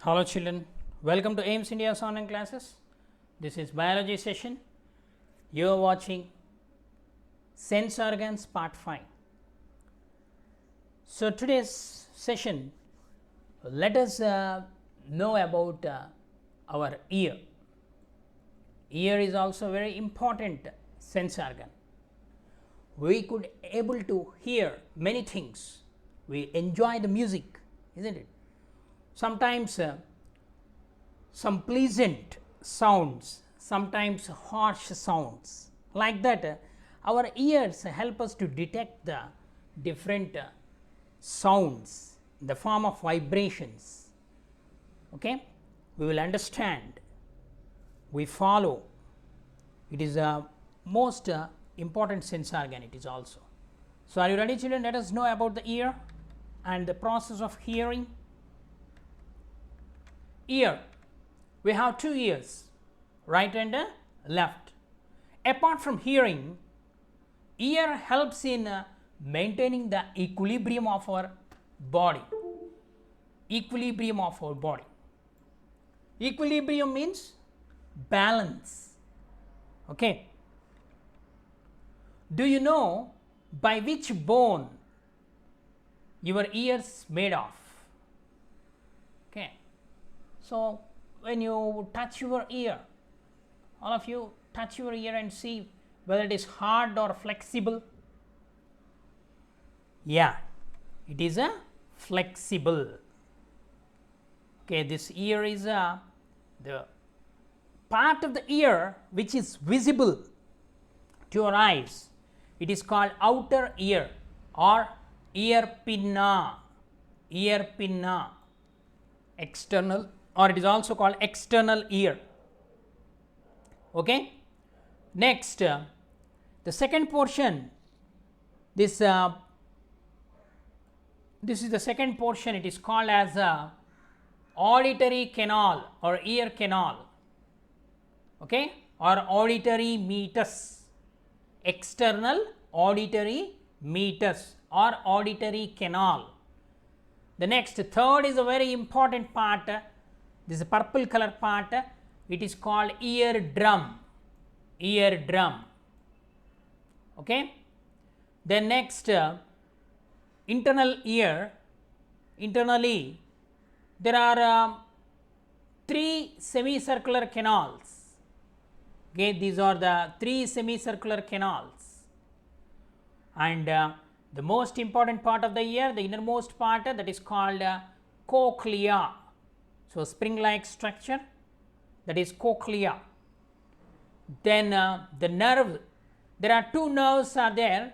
Hello children, welcome to AIMS India's online classes. This is biology session. You are watching sense organs part 5. So today's session, let us know about our ear. Ear is also very important sense organ. We could able to hear many things. We enjoy the music, isn't it? Sometimes some pleasant sounds, sometimes harsh sounds, like that our ears help us to detect the different sounds in the form of vibrations. Okay? We will understand, we follow. It is a most important sense organ, it is also. So are you ready children? Let us know about the ear and the process of hearing. Ear, we have two ears, right and left. Apart from hearing, ear helps in maintaining the equilibrium of our body. Equilibrium of our body. Equilibrium means balance. Okay. Do you know by which bone your ears made of? Okay. So when you touch your ear, all of you touch your ear and see whether it is hard or flexible. Yeah, it is a flexible. Okay, this ear is the part of the ear which is visible to your eyes. It is called outer ear or ear pinna. Ear pinna, external, or it is also called external ear. Okay. Next, the second portion, this is the second portion, it is called as auditory canal or ear canal, okay, or auditory meatus, external auditory meatus or auditory canal. The next, third is a very important part. This is a purple color part, it is called ear drum, ear drum. Okay. Then next, internal ear, internally there are three semicircular canals. Okay, these are the three semicircular canals, and the most important part of the ear, the innermost part, that is called cochlea. So spring like structure, that is cochlea. Then the nerve, there are two nerves are there,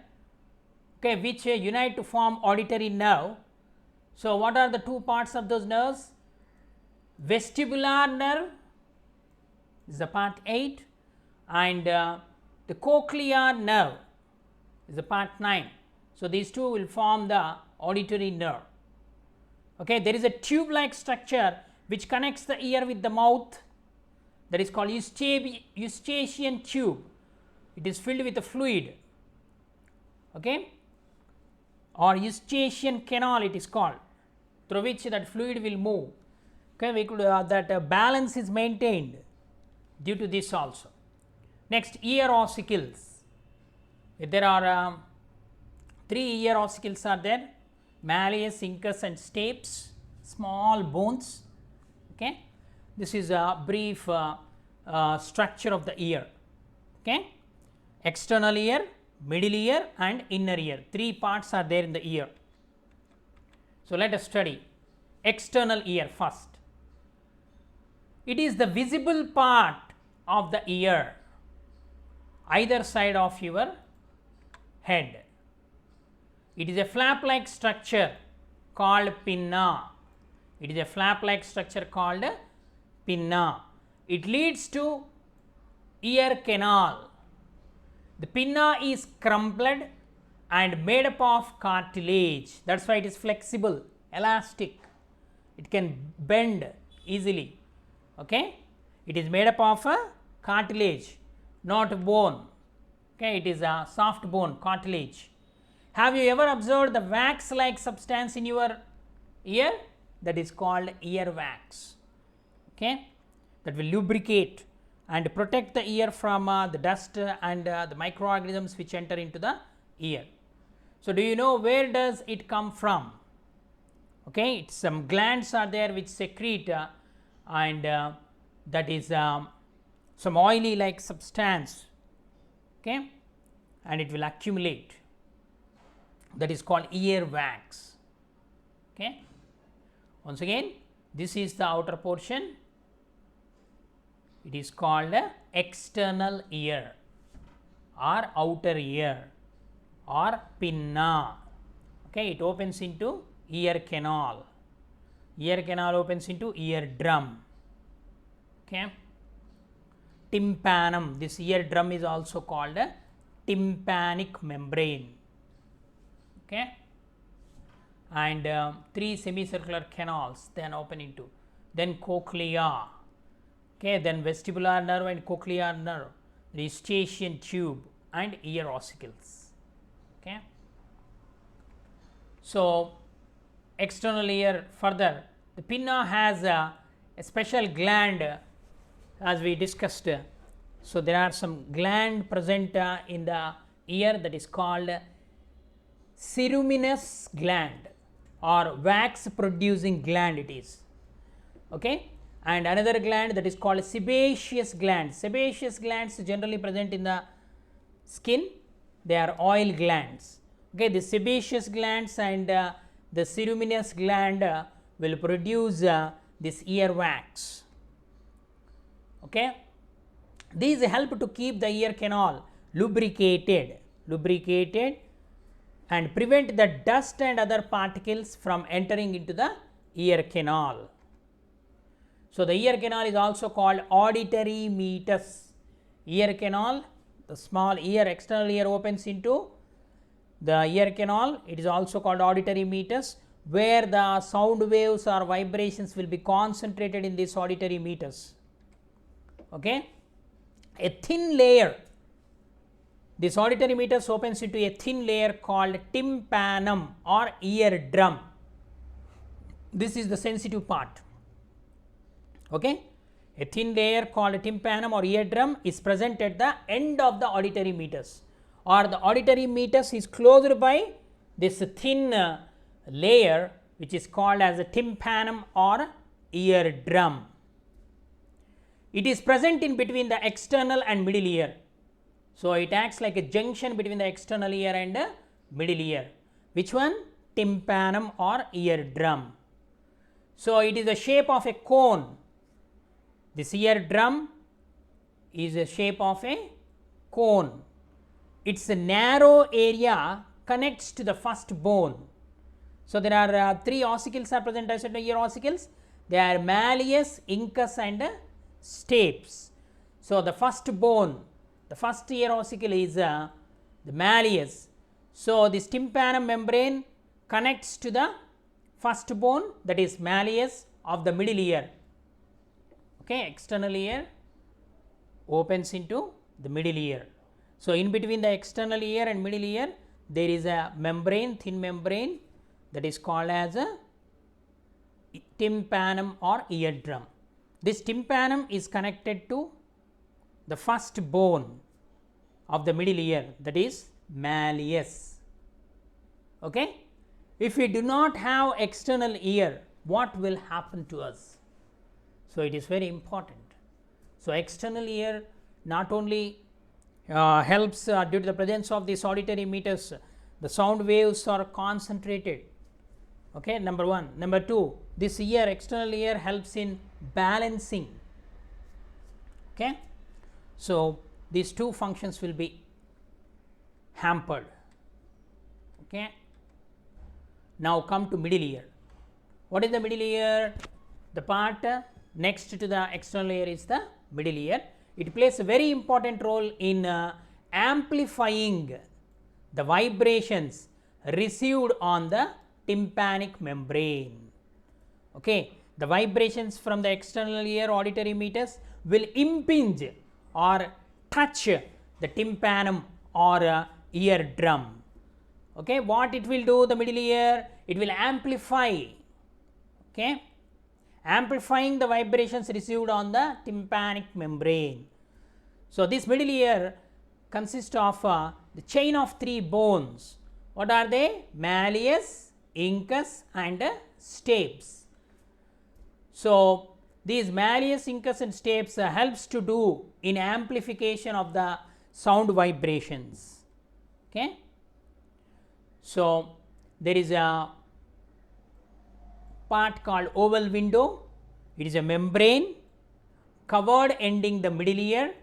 okay, which unite to form auditory nerve. So what are the two parts of those nerves? Vestibular nerve, this is the part 8, and the cochlear nerve is the part 9. So these two will form the auditory nerve. Okay, there is a tube like structure which connects the ear with the mouth, that is called eustachian tube. It is filled with a fluid, okay, or eustachian canal it is called, through which that fluid will move. Okay, we could that balance is maintained due to this also. Next, ear ossicles. There are three ear ossicles are there: malleus, incus and stapes, small bones. Okay, this is a brief structure of the ear. Okay, external ear, middle ear and inner ear, three parts are there in the ear. So let us study external ear first. It is the visible part of the ear, either side of your head. It is a flap like structure called pinna. It is a flap like structure called pinna. It leads to ear canal. The pinna is crumpled and made up of cartilage. That is why it is flexible, elastic. It can bend easily. Okay? It is made up of a cartilage, not bone. Okay? It is a soft bone, cartilage. Have you ever observed the wax like substance in your ear? That is called ear wax. okay, that will lubricate and protect the ear from the dust and the microorganisms which enter into the ear. So, do you know where does it come from? Okay, it's some glands are there which secrete and that is some oily like substance, okay, and it will accumulate, that is called ear wax. Okay. Once again, this is the outer portion, it is called external ear or outer ear or pinna. Okay, it opens into ear canal. Ear canal opens into ear drum. Okay. Tympanum, this ear drum is also called a tympanic membrane. Okay. And 3 semicircular canals then open into, then cochlea, okay, then vestibular nerve and cochlear nerve, the eustachian tube and ear ossicles. Okay. So, external ear further, the pinna has a special gland as we discussed. So, there are some gland present in the ear, that is called ceruminous gland or wax producing gland it is. Okay. And another gland that is called sebaceous gland. Sebaceous glands generally present in the skin, they are oil glands. Okay. The sebaceous glands and the ceruminous gland will produce this ear wax. Okay. These help to keep the ear canal lubricated and prevent the dust and other particles from entering into the ear canal. So, the ear canal is also called auditory meatus. Ear canal, the small ear, external ear opens into the ear canal, it is also called auditory meatus, where the sound waves or vibrations will be concentrated in this auditory meatus. Okay. A thin layer, this auditory meatus opens into a thin layer called tympanum or ear drum. This is the sensitive part. Okay. A thin layer called tympanum or ear drum is present at the end of the auditory meatus, or the auditory meatus is closed by this thin layer which is called as a tympanum or ear drum. It is present in between the external and middle ear. So, it acts like a junction between the external ear and middle ear. Which one? Tympanum or ear drum. So, it is the shape of a cone. This ear drum is a shape of a cone. Its narrow area connects to the first bone. So, there are 3 ossicles are present as ear ossicles. They are malleus, incus and stapes. So, the first bone, the first ear ossicle is the malleus. So, this tympanum membrane connects to the first bone, that is malleus of the middle ear. Okay, external ear opens into the middle ear. So, in between the external ear and middle ear there is a membrane, thin membrane, that is called as a tympanum or ear drum. This tympanum is connected to the first bone of the middle ear, that is malleus. Okay. If we do not have external ear, what will happen to us? So, it is very important. So, external ear not only helps due to the presence of this auditory meatus, the sound waves are concentrated. Okay, number 1. Number 2, this ear, external ear helps in balancing. Okay. So, these 2 functions will be hampered. Okay. Now, come to middle ear. What is the middle ear? The part next to the external ear is the middle ear. It plays a very important role in amplifying the vibrations received on the tympanic membrane. Okay. The vibrations from the external ear auditory meatus will impinge or touch the tympanum or ear drum. Okay. What it will do, the middle ear? It will amplify, okay, amplifying the vibrations received on the tympanic membrane. So, this middle ear consists of the chain of 3 bones. What are they? Malleus, incus and stapes. So, these malleus, incus and stapes helps to do in amplification of the sound vibrations. Okay. So, there is a part called oval window. It is a membrane covered ending the middle ear.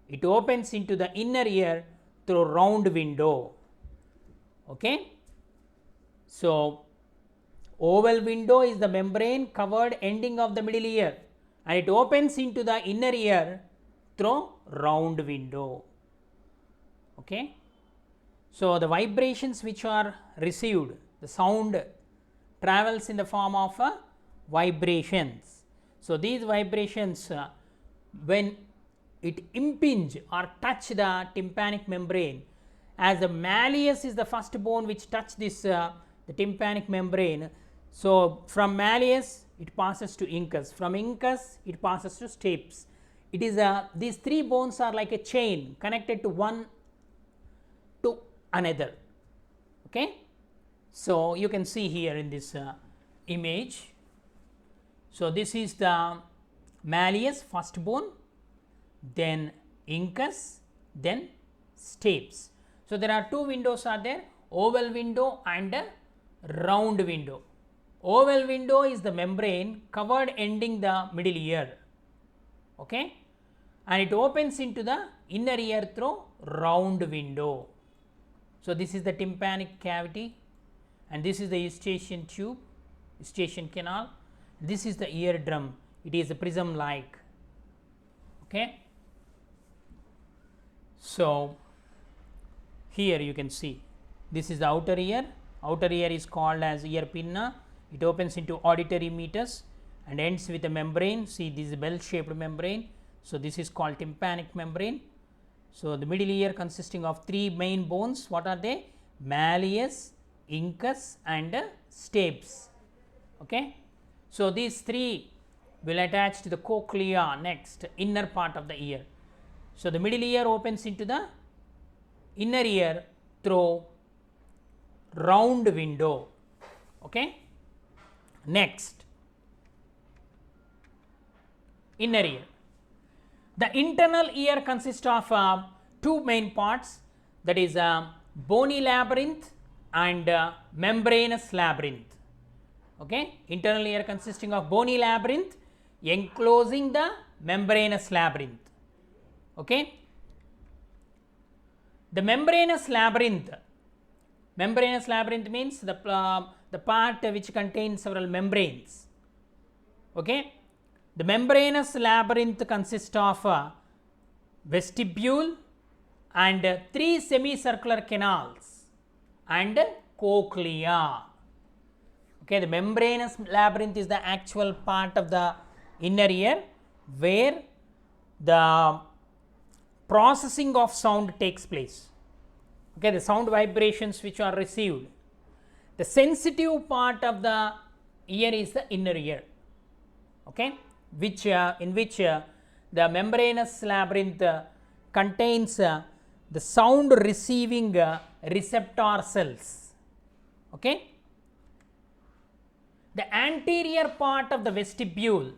It opens into the inner ear through round window. Okay. So, oval window is the membrane covered ending of the middle ear and it opens into the inner ear through round window. Okay. So, the vibrations which are received, the sound travels in the form of vibrations. So, these vibrations when it impinge or touch the tympanic membrane, as the malleus is the first bone which touch this the tympanic membrane. So, from malleus it passes to incus, from incus it passes to stapes. It is these 3 bones are like a chain connected to one to another. Okay. So, you can see here in this image. So, this is the malleus first bone, then incus, then stapes. So, there are 2 windows are there, oval window and round window. Oval window is the membrane covered ending the middle ear, okay, and it opens into the inner ear through round window. So, this is the tympanic cavity and this is the eustachian tube, eustachian canal. This is the eardrum, it is a prism like. Okay. So, here you can see this is the outer ear is called as ear pinna. It opens into auditory meatus and ends with a membrane. See, this is a bell shaped membrane. So, this is called tympanic membrane. So, the middle ear consisting of 3 main bones, what are they? Malleus, incus and stapes. Okay. So, these 3 will attach to the cochlea next, inner part of the ear. So, the middle ear opens into the inner ear through round window. Okay. Next, inner ear. The internal ear consists of 2 main parts, that is bony labyrinth and membranous labyrinth. Okay. Internal ear consisting of bony labyrinth enclosing the membranous labyrinth. Okay. The membranous labyrinth means the part which contains several membranes. Okay. The membranous labyrinth consists of vestibule and 3 semicircular canals and cochlea. Okay. The membranous labyrinth is the actual part of the inner ear where the processing of sound takes place. Okay, the sound vibrations which are received. The sensitive part of the ear is the inner ear. Okay, in which the membranous labyrinth contains the sound receiving receptor cells. Okay. The anterior part of the vestibule.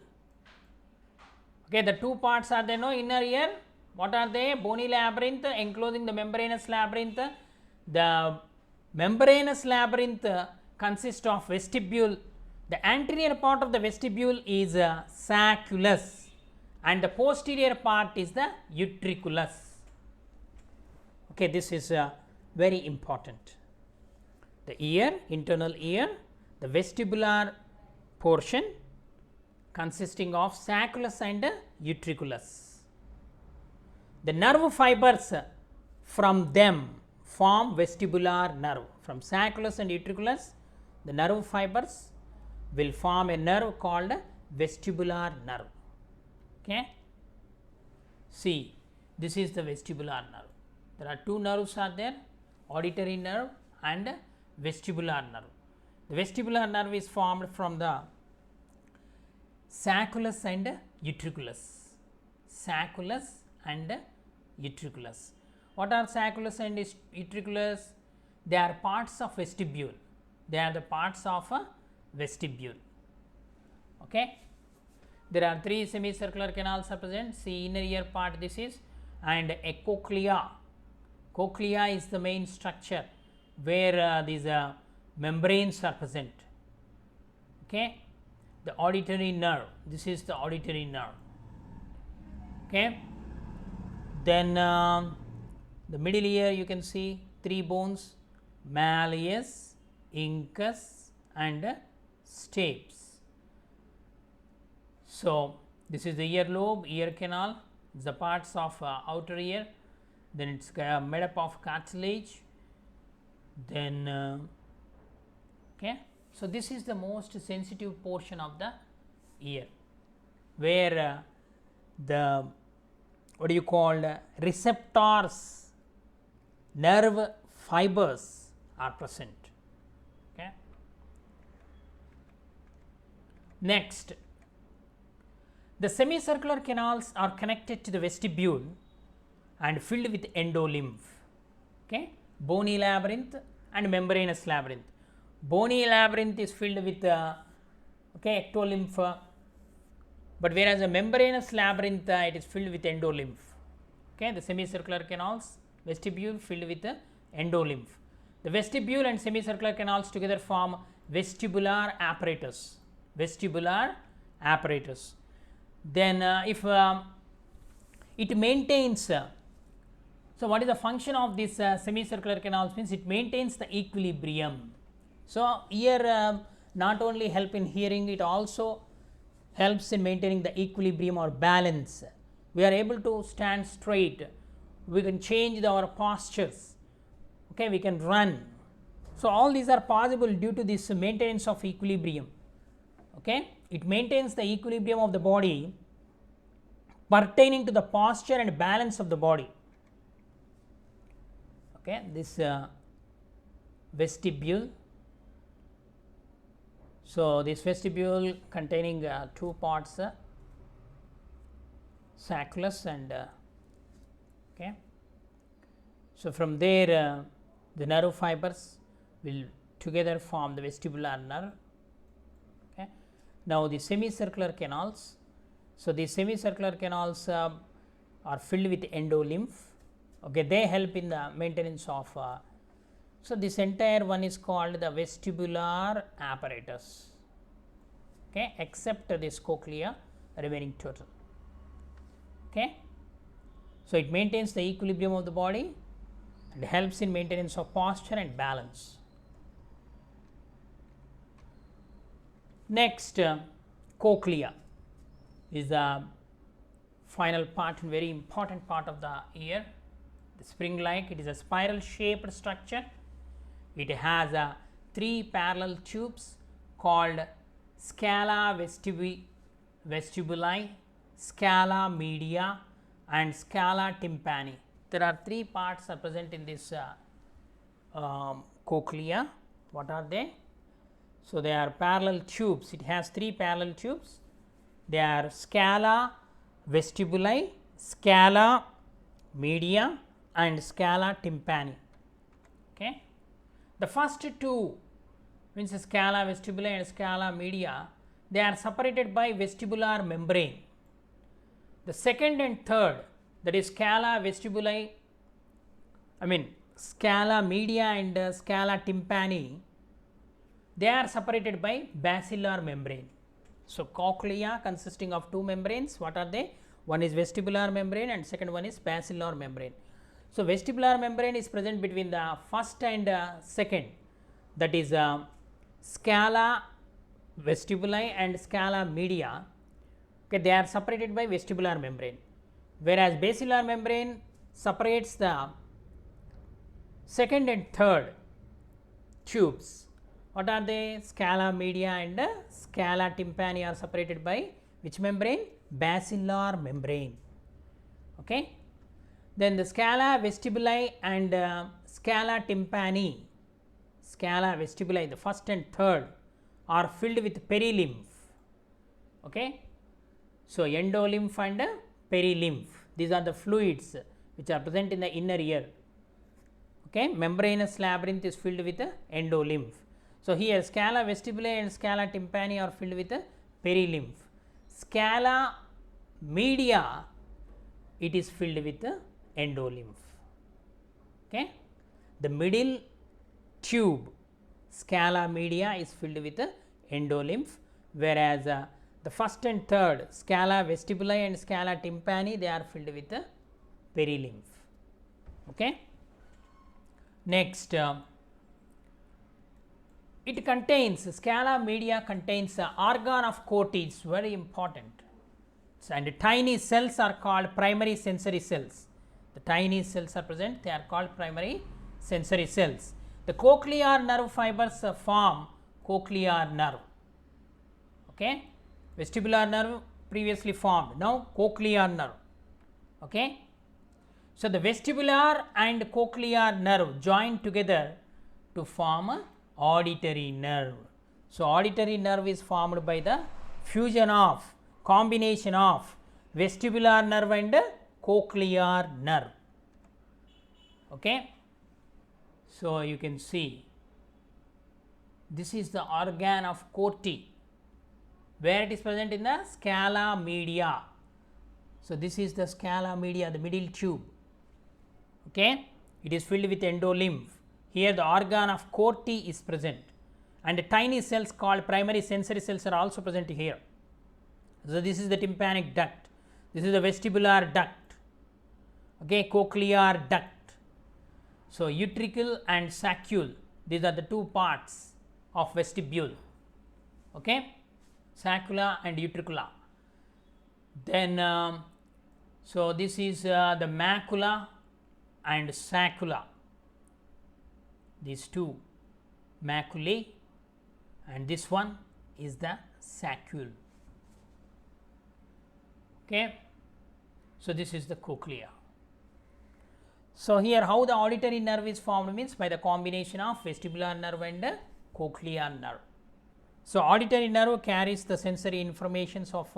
Okay, the 2 parts are there, no, inner ear. What are they? Bony labyrinth enclosing the membranous labyrinth. The membranous labyrinth consists of vestibule. The anterior part of the vestibule is sacculus and the posterior part is the utriculus. Okay, this is very important. The ear, internal ear, the vestibular portion consisting of sacculus and utriculus. The nerve fibers from them form vestibular nerve. From sacculus and utriculus, the nerve fibers will form a nerve called vestibular nerve. Okay. See, this is the vestibular nerve. There are 2 nerves are there, auditory nerve and vestibular nerve. The vestibular nerve is formed from the sacculus and utriculus. Sacculus and utriculus. What are sacculus and utriculus? They are parts of vestibule. They are the parts of a vestibule. Okay. There are 3 semicircular canals are present. See, inner ear part this is, and a cochlea. Cochlea is the main structure where these membranes are present. Okay. The auditory nerve, this is the auditory nerve. Okay. Then the middle ear, you can see 3 bones, malleus, incus and stapes. So, this is the earlobe, ear canal, the parts of outer ear, then it is made up of cartilage, then okay. So, this is the most sensitive portion of the ear, where the what do you call receptors, nerve fibers are present. Okay. Next, the semicircular canals are connected to the vestibule and filled with endolymph. Okay. Bony labyrinth and membranous labyrinth. Bony labyrinth is filled with okay, ectolymph, but whereas a membranous labyrinth it is filled with endolymph. Okay. The semicircular canals, vestibule filled with endolymph. The vestibule and semicircular canals together form vestibular apparatus. Vestibular apparatus. Then if it maintains, so what is the function of this semicircular canals? Means it maintains the equilibrium. So, ear not only help in hearing, it also helps in maintaining the equilibrium or balance. We are able to stand straight, we can change our postures, okay, we can run. So, all these are possible due to this maintenance of equilibrium. Okay. It maintains the equilibrium of the body pertaining to the posture and balance of the body. Okay. This vestibule. So, this vestibule containing 2 parts, sacculus and okay. So, from there the nerve fibers will together form the vestibular nerve. Okay. Now, the semicircular canals. So, the semicircular canals are filled with endolymph. Okay. They help in the maintenance of so this entire one is called the vestibular apparatus, okay, except this cochlea remaining total. Okay. So, it maintains the equilibrium of the body and helps in maintenance of posture and balance. Next, cochlea is the final part and very important part of the ear. The spring like, it is a spiral shaped structure. It has 3 parallel tubes called Scala vestibuli, Scala media and Scala tympani. There are 3 parts are present in this cochlea. What are they? So, they are parallel tubes. It has 3 parallel tubes. They are Scala vestibuli, Scala media and Scala tympani. Okay. The first 2 means Scala vestibuli and Scala media, they are separated by vestibular membrane. The second and third, that is Scala vestibuli, Scala media and Scala tympani, they are separated by basilar membrane. So, cochlea consisting of 2 membranes, what are they? One is vestibular membrane and second one is basilar membrane. So, vestibular membrane is present between the first and second, that is Scala vestibuli and Scala media, okay, they are separated by vestibular membrane, whereas basilar membrane separates the second and third tubes. What are they? Scala media and Scala tympani are separated by which membrane? Basilar membrane. Okay. Then the Scala vestibuli and Scala tympani, Scala vestibuli, the first and third, are filled with perilymph. Okay. So, endolymph and perilymph, these are the fluids which are present in the inner ear. Okay. Membranous labyrinth is filled with endolymph. So, here scala vestibuli and scala tympani are filled with perilymph. Scala media, it is filled with endolymph. Okay. The middle tube, scala media, is filled with endolymph, whereas the first and third, scala vestibuli and scala tympani, they are filled with perilymph. Okay. Next, it contains, scala media contains organ of Corti, very important, and tiny cells are called primary sensory cells. The tiny cells are present, they are called primary sensory cells. The cochlear nerve fibers form cochlear nerve. Okay. Vestibular nerve previously formed, now cochlear nerve. Okay. So, the vestibular and cochlear nerve join together to form a auditory nerve. So, auditory nerve is formed by the fusion of, combination of vestibular nerve and cochlear nerve. Okay. So, you can see this is the organ of Corti, where it is present in the scala media. So, this is the scala media, the middle tube. Okay. It is filled with endolymph. Here the organ of Corti is present, and the tiny cells called primary sensory cells are also present here. So, this is the tympanic duct, this is the vestibular duct, okay, cochlear duct. So, utricle and saccule, these are the two parts of vestibule, okay, saccula and utricula. Then, so this is the macula and saccula, these two maculae, and this one is the saccule. Okay. So, this is the cochlea. So, here how the auditory nerve is formed means by the combination of vestibular nerve and cochlear nerve. So, auditory nerve carries the sensory informations of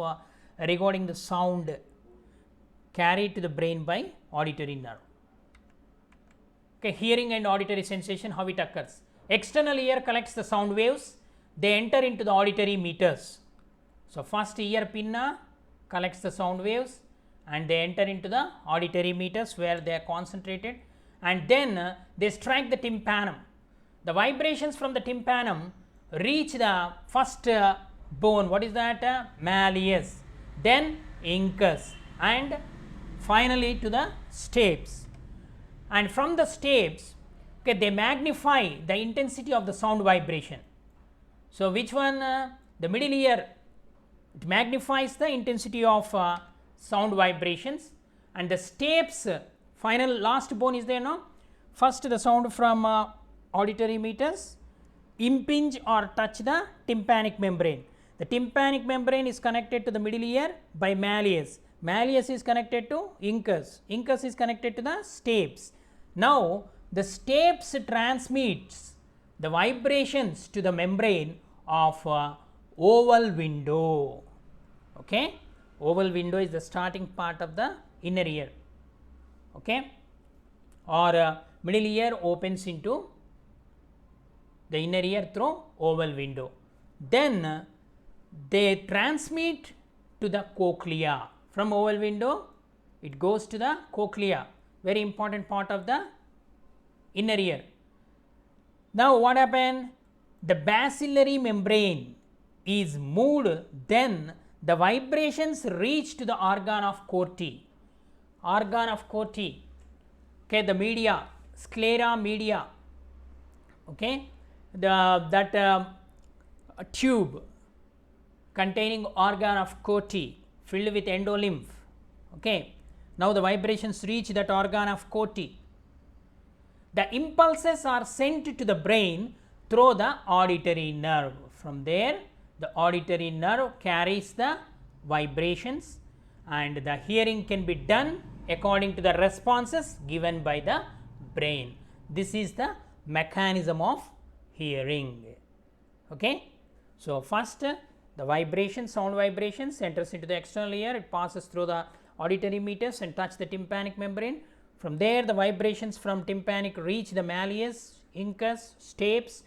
regarding the sound carried to the brain by auditory nerve. Okay, hearing and auditory sensation, how it occurs. External ear collects the sound waves, they enter into the auditory meters. So, first ear pinna collects the sound waves and they enter into the auditory meters where they are concentrated, and then they strike the tympanum. The vibrations from the tympanum reach the first bone, what is that? Malleus, then incus, and finally to the stapes. And from the stapes, okay, they magnify the intensity of the sound vibration. So, which one? The middle ear, it magnifies the intensity of sound vibrations, and the stapes, final last bone is there, no? First the sound from auditory meters impinge or touch the tympanic membrane. The tympanic membrane is connected to the middle ear by malleus. Malleus is connected to incus. Incus is connected to the stapes. Now, the stapes transmits the vibrations to the membrane of oval window. Okay. Oval window is the starting part of the inner ear. Okay. Or middle ear opens into the inner ear through oval window. Then they transmit to the cochlea. From oval window it goes to the cochlea, very important part of the inner ear. Now, what happened? The bacillary membrane is moved, then the vibrations reach to the organ of Corti. Organ of Corti, okay, the media, sclera media, okay, that tube containing organ of Corti filled with endolymph. Okay. Now, the vibrations reach that organ of Corti. The impulses are sent to the brain through the auditory nerve. From there, the auditory nerve carries the vibrations, and the hearing can be done according to the responses given by the brain. This is the mechanism of hearing. Okay. So, first the vibration, sound vibrations enters into the external ear, it passes through the auditory meatus and touch the tympanic membrane. From there the vibrations from tympanic reach the malleus, incus, stapes.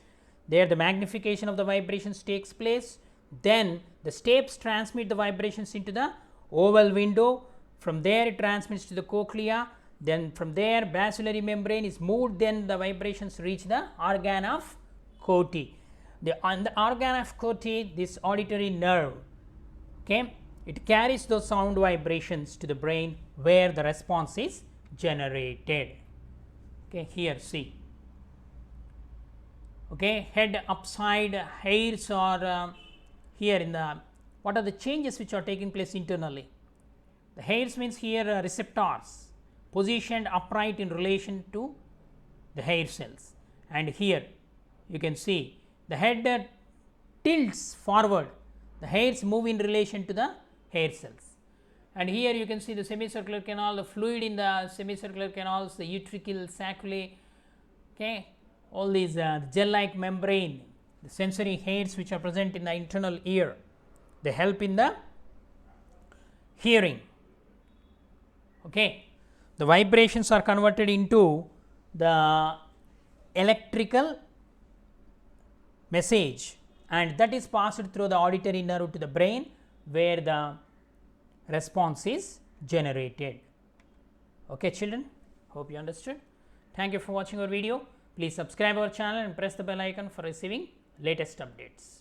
There the magnification of the vibrations takes place. Then the stapes transmit the vibrations into the oval window. From there it transmits to the cochlea. Then from there basilar membrane is moved, then the vibrations reach the organ of Corti. On the organ of Corti, this auditory nerve, okay, it carries those sound vibrations to the brain where the response is generated. Okay, here see, okay, head upside hairs are here in the, what are the changes which are taking place internally? The hairs means here receptors positioned upright in relation to the hair cells, and here you can see the head tilts forward, the hairs move in relation to the hair cells, and here you can see the semicircular canal, the fluid in the semicircular canals, the utricle sacculae, okay, all these gel like membrane, the sensory hairs which are present in the internal ear, they help in the hearing. Okay. The vibrations are converted into the electrical message, and that is passed through the auditory nerve to the brain where the response is generated. Okay children, hope you understood. Thank you for watching our video. Please subscribe our channel and press the bell icon for receiving latest updates.